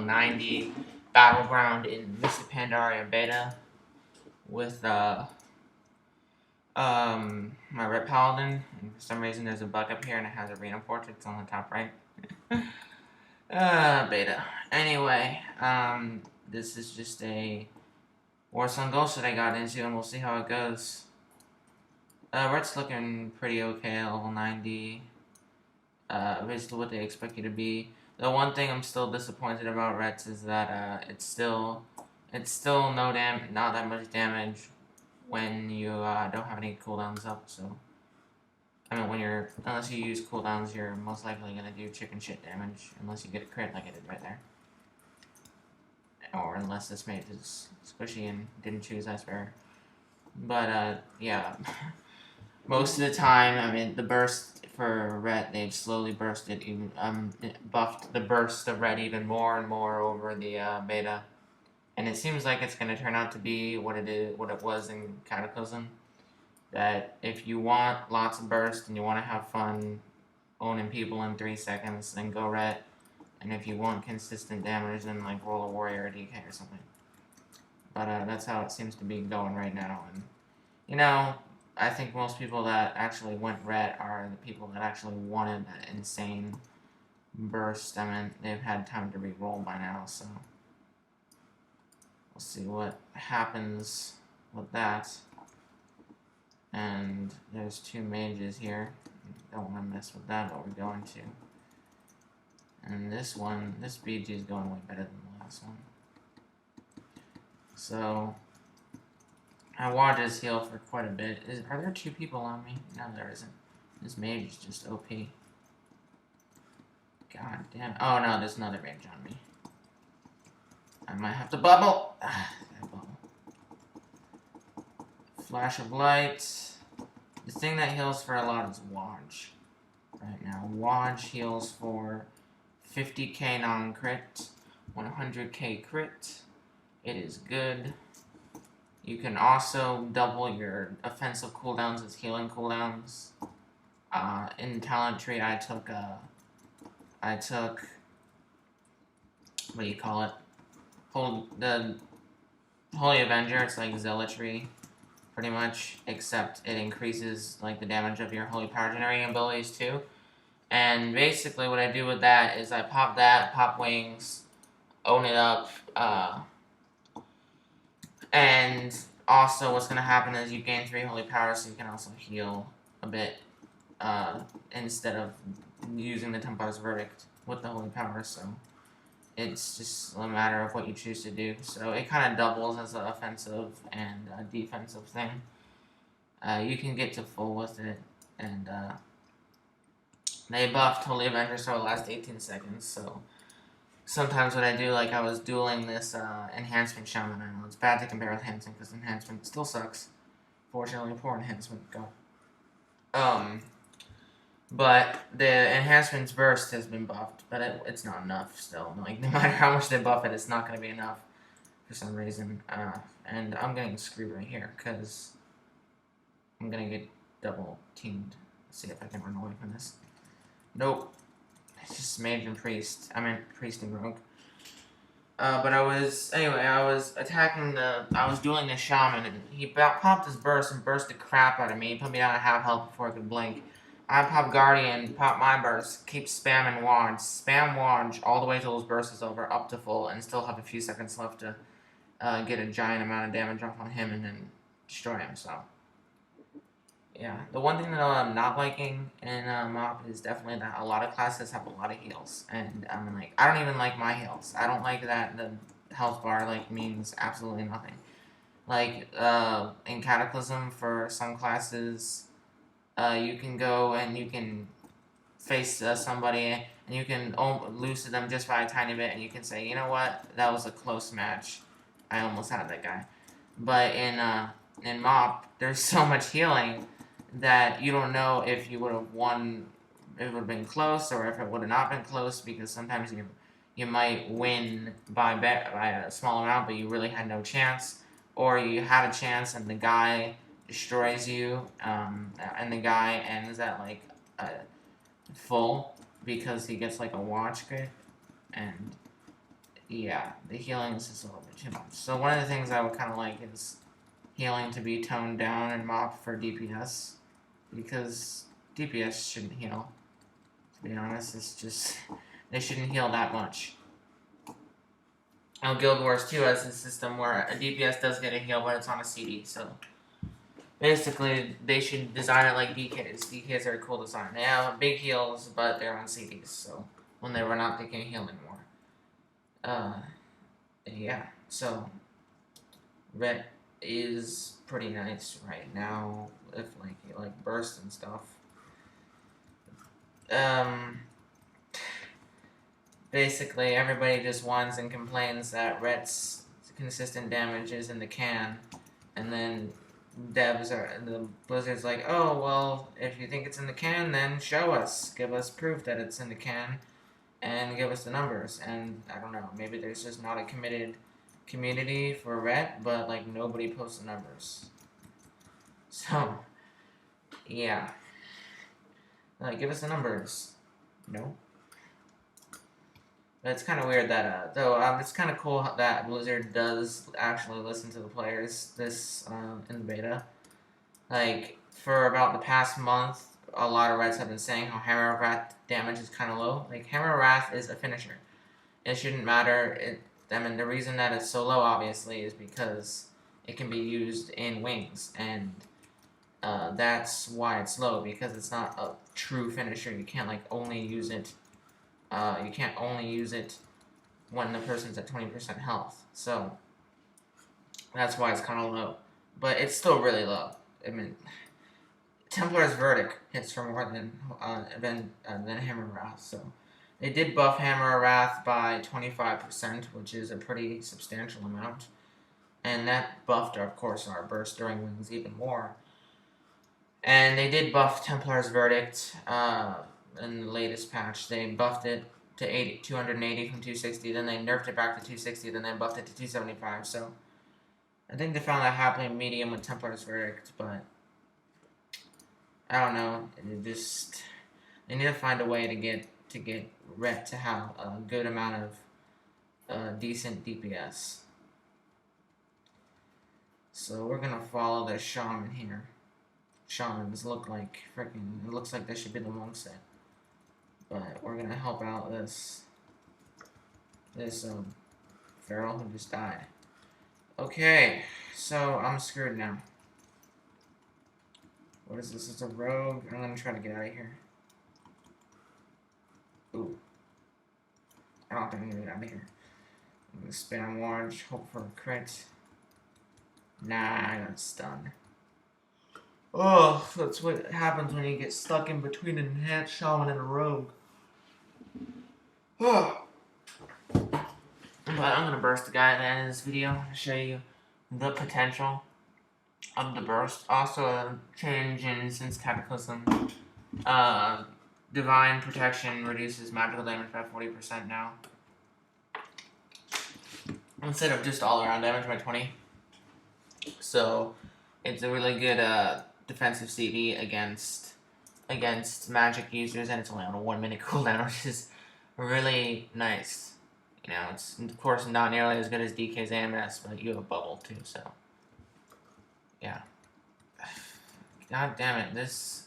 90 Battleground in Mr. Pandaria beta with my red paladin, and for some reason there's a bug up here and it has arena portraits on the top right. Beta. Anyway, this is just a Warzone Ghost that I got into, and we'll see how it goes. Red's looking pretty okay, level 90. Basically what they expect you to be. The one thing I'm still disappointed about Reds is that it's still not that much damage when you don't have any cooldowns up. So I mean, unless you use cooldowns, you're most likely gonna do chicken shit damage unless you get a crit like I did right there. Or unless this mate is squishy and didn't choose Ice Bearer. But yeah. Most of the time, I mean, the burst for red, they've slowly buffed the burst of red even more and more over the beta, and it seems like it's going to turn out to be what it was in Cataclysm. That if you want lots of burst and you want to have fun owning people in 3 seconds, then go red, and if you want consistent damage, then like roll a warrior or DK or something. But that's how it seems to be going right now, and you know. I think most people that actually went red are the people that actually wanted that insane burst. I mean, they've had time to re-roll by now, so we'll see what happens with that. And there's 2 mages here. Don't want to mess with that, but we're going to. And this BG is going way better than the last one. So I watched his heal for quite a bit. Are there 2 people on me? No, there isn't. This mage is just OP. God damn. Oh no, there's another mage on me. I might have to bubble. That bubble. Flash of light. The thing that heals for a lot is Waj. Right now, Waj heals for 50k non-crit, 100k crit. It is good. You can also double your offensive cooldowns as healing cooldowns. In talent tree, I took what do you call it? The Holy Avenger. It's like Zealotry, pretty much, except it increases like the damage of your Holy Power generating abilities too. And basically, what I do with that is I pop that, pop wings, own it up. And also what's going to happen is you gain 3 holy powers, so you can also heal a bit instead of using the Templar's Verdict with the holy powers. So it's just a matter of what you choose to do. So it kind of doubles as an offensive and a defensive thing. You can get to full with it, and they buffed Holy Avenger so it lasts 18 seconds, so sometimes what I do, like I was dueling this enhancement shaman. I know it's bad to compare with enhancement because enhancement still sucks. Fortunately, poor enhancement. Go. But the enhancement's burst has been buffed, but it's not enough still. Like no matter how much they buff it, it's not going to be enough for some reason. And I'm getting screwed right here because I'm going to get double teamed. Let's see if I can run away from this. Nope. It's just mage and priest. I meant priest and rogue. But I was dueling the shaman, and he popped his burst and burst the crap out of me. He put me down at half health before I could blink. I pop guardian, pop my burst, keep spamming Waj, spam Waj all the way till his burst is over, up to full, and still have a few seconds left to get a giant amount of damage off on him and then destroy him. So yeah, the one thing that I'm not liking in MOP is definitely that a lot of classes have a lot of heals, and I'm like, I don't even like my heals. I don't like that the health bar like means absolutely nothing. Like in Cataclysm, for some classes, you can go and you can face somebody and you can lose to them just by a tiny bit, and you can say, you know what, that was a close match. I almost had that guy. But in MOP, there's so much healing that you don't know if you would have won, if it would have been close, or if it would have not been close, because sometimes you might win by a small amount, but you really had no chance, or you had a chance and the guy destroys you, and the guy ends at like full because he gets like a watch crit, and yeah, the healing is just a little bit too much. So one of the things I would kind of like is healing to be toned down and mopped for DPS, because DPS shouldn't heal. To be honest, it's just they shouldn't heal that much. Guild Wars 2 has a system where a DPS does get a heal, but it's on a CD, so basically they should design it like DKs. DKs are a cool design. They have big heals, but they're on CDs, so when they run out, they can't heal anymore. Yeah, so Ret is pretty nice right now, if like you like burst and stuff. Basically, everybody just whines and complains that Ret's consistent damage is in the can, and then the Blizzard's like, oh, well, if you think it's in the can, then show us. Give us proof that it's in the can, and give us the numbers. And, I don't know, maybe there's just not a committed community for Ret, but, like, nobody posts the numbers. So, yeah. Like, give us the numbers. No. But it's kind of weird that, it's kind of cool that Blizzard does actually listen to the players in the beta. Like, for about the past month, a lot of Reds have been saying how Hammer of Wrath damage is kind of low. Like, Hammer of Wrath is a finisher. It shouldn't matter. The reason that it's so low, obviously, is because it can be used in wings, and that's why it's low, because it's not a true finisher. You can't, like, only use it you can't only use it when the person's at 20% health. So, that's why it's kind of low. But it's still really low. I mean, Templar's Verdict hits for more than Hammer of Wrath. So, they did buff Hammer of Wrath by 25%, which is a pretty substantial amount. And that buffed, of course, our burst during wings even more. And they did buff Templar's Verdict, in the latest patch. They buffed it to 280 from 260, then they nerfed it back to 260, then they buffed it to 275, so I think they found that happy medium with Templar's Verdict, but I don't know, they need to find a way to get Ret to have a good amount of decent DPS. So we're gonna follow the Shaman here. Shamans look like freaking, it looks like they should be the monk set. But we're gonna help out this feral who just died. Okay, so I'm screwed now. What is this? It's a rogue. I'm gonna try to get out of here. Ooh. I don't think I'm gonna get out of here. I'm gonna spam large, hope for a crit. Nah, I got stunned. Oh, that's what happens when you get stuck in between an enhanced shaman and a rogue. Oh. But I'm gonna burst the guy at the end of this video to show you the potential of the burst. Also, a change since Cataclysm. Divine Protection reduces magical damage by 40% now. Instead of just all around damage by 20. So, it's a really good defensive CD against magic users, and it's only on a 1 minute cooldown, which is really nice. You know, it's of course not nearly as good as DK's AMS, but you have a bubble too, so yeah. God damn it, this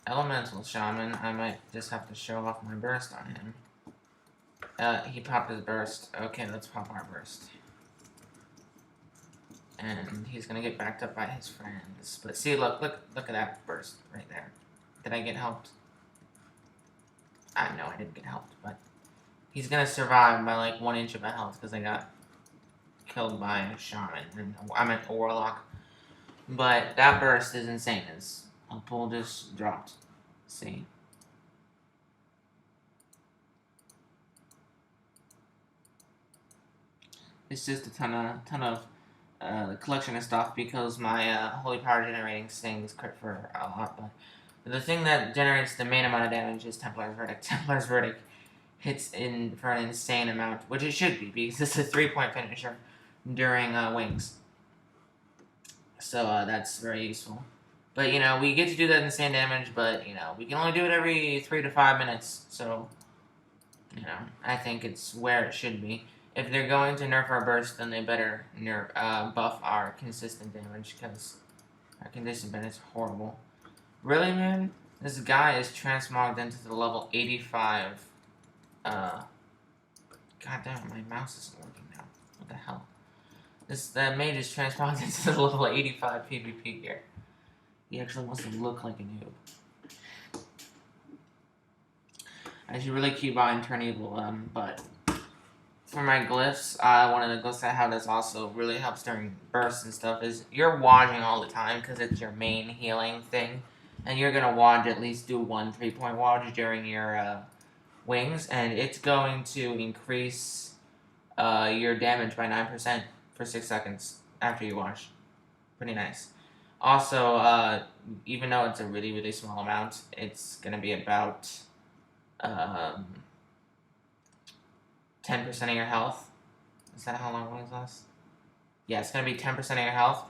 elemental shaman, I might just have to show off my burst on him. He popped his burst. Okay, let's pop our burst. And he's gonna get backed up by his friends. But see, look at that burst right there. Did I get helped? No, I didn't get helped, but he's gonna survive by like 1 inch of a health because I got killed by a shaman. And I meant a warlock. But that burst is insane. His pull just dropped. See? It's just a ton of collection of stuff because my holy power generating things crit for a lot. But the thing that generates the main amount of damage is Templar's Verdict. Templar's Verdict hits in for an insane amount, which it should be because it's a 3-point finisher during wings. So that's very useful. But you know, we get to do that insane damage, but you know, we can only do it every 3 to 5 minutes. So you know, I think it's where it should be. if they're going to nerf our burst, then they better buff our consistent damage, because our consistent damage is horrible. Really, man? This guy is transmogged into the level 85. God damn, my mouse isn't working now. What the hell? The mage is transmogged into the level 85 PvP gear. He actually wants to look like a noob. I should really keep buying Turn Evil, but for my glyphs, one of the glyphs I have that's also really helps during bursts and stuff is you're warding all the time because it's your main healing thing. And you're going to ward, at least do 1 3-point ward during your wings. And it's going to increase your damage by 9% for 6 seconds after you wash. Pretty nice. Also, even though it's a really, really small amount, it's going to be about 10% of your health. Is that how long wings last? Yeah, it's going to be 10% of your health.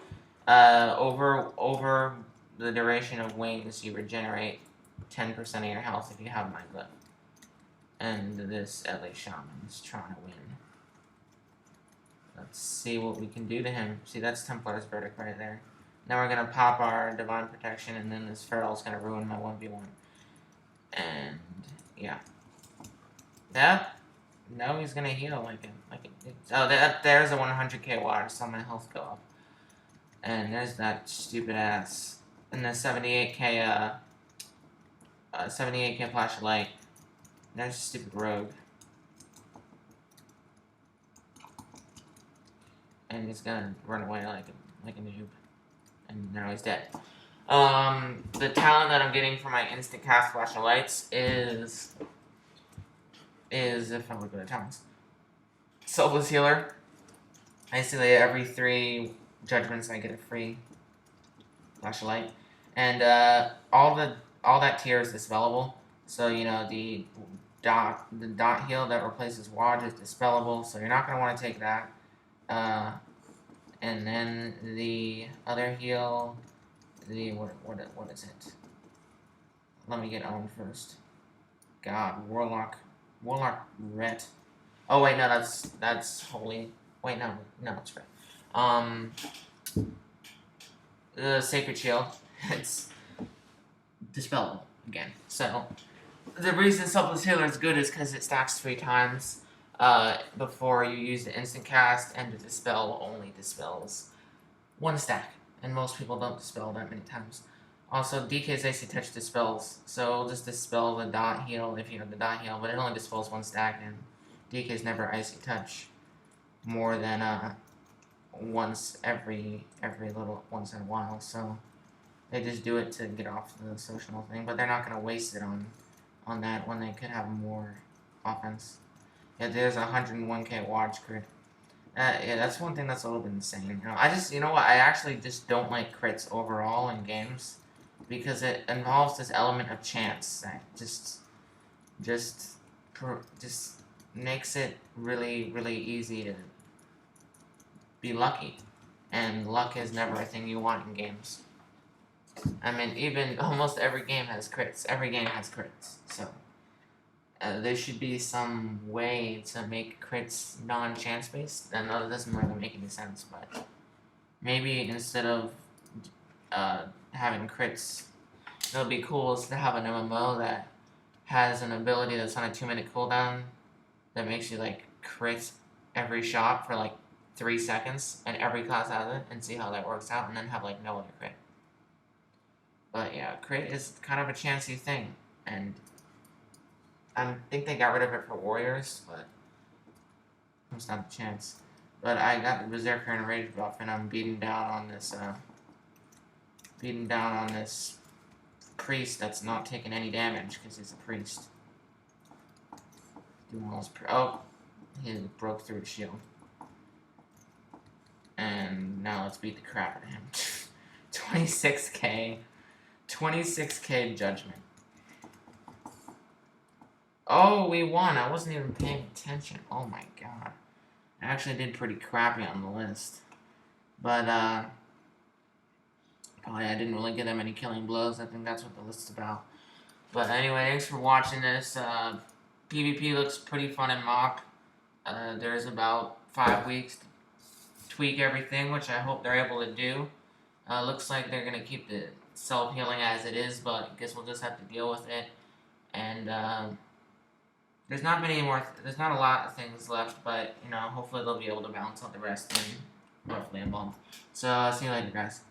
Over the duration of wings, you regenerate 10% of your health if you have my glyph. And this LA Shaman is trying to win. Let's see what we can do to him. See, that's Templar's Verdict right there. Now we're going to pop our Divine Protection, and then this Feral's going to ruin my 1v1. And, yeah. That? No, he's going to heal like it. Oh, there's a 100k water, so my health go up. And there's that stupid ass. And the 78k, 78k flash of light. There's a stupid rogue. And he's gonna run away like a noob. And now he's dead. The talent that I'm getting for my instant cast flash of lights is if I look at the talents. Selfless Healer. Basically every 3 judgments I get a free flash of light. And all that tier is dispellable. So you know the dot heal that replaces Wad is dispellable, so you're not gonna want to take that. And then the other heal, what is it? Let me get on first. God, Warlock Ret. Oh wait, no, that's Holy. Wait, no, it's Ret. The Sacred Shield, it's dispellable again. So the reason Selfless Healer is good is because it stacks 3 times before you use the instant cast, and the dispel only dispels 1 stack, and most people don't dispel that many times. Also, DK's AC Touch dispels, so it'll just dispel the dot heal if you have the dot heal, but it only dispels 1 stack, and DK's never Icy Touch more than once every little once in a while, so they just do it to get off the social thing, but they're not going to waste it on that when they could have more offense. Yeah, there's a 101k watch crit. Yeah, that's one thing that's a little bit insane. You know what, I actually just don't like crits overall in games, because it involves this element of chance that just makes it really, really easy to be lucky. And luck is never a thing you want in games. I mean, even almost every game has crits. Every game has crits. So there should be some way to make crits non-chance based. I know that doesn't really make any sense, but maybe instead of having crits, it would be cool is to have an MMO that has an ability that's on a 2-minute cooldown that makes you like crit every shot for like 3 seconds, and every class has it, and see how that works out, and then have like no other crit. But yeah, crit is kind of a chancy thing, and I think they got rid of it for warriors, but it's not a chance. But I got the Berserker and Rage buff, and I'm beating down on this priest that's not taking any damage because he's a priest. Doing all his oh, he broke through the shield. And now let's beat the crap out of him. 26k judgment. Oh, we won. I wasn't even paying attention. Oh my god. I actually did pretty crappy on the list. But, probably I didn't really get that many killing blows. I think that's what the list's about. But anyway, thanks for watching this. PvP looks pretty fun in MoP. There's about 5 weeks to tweak everything, which I hope they're able to do. Looks like they're gonna keep the self-healing as it is, but I guess we'll just have to deal with it. And there's not many more. There's not a lot of things left, but hopefully they'll be able to balance out the rest in roughly a month. So see you later, guys.